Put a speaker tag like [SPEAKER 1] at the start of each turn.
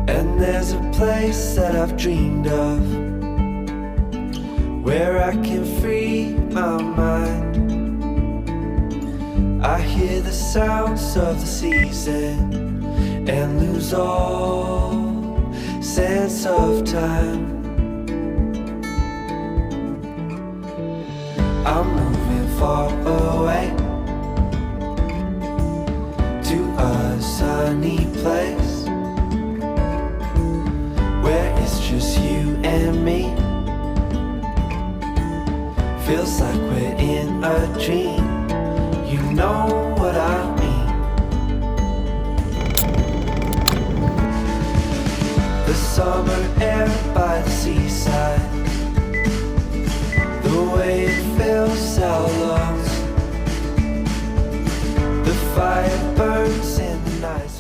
[SPEAKER 1] And there's a place that I've dreamed of, where I can free my mind. I hear the sounds of the season and lose all sense of time. I'm moving far away to a sunny place where it's just you and me. Feels like we're in a dream. You know what I mean. The summer air by the seaside, the way it fills our lungs, the fire burns in the night.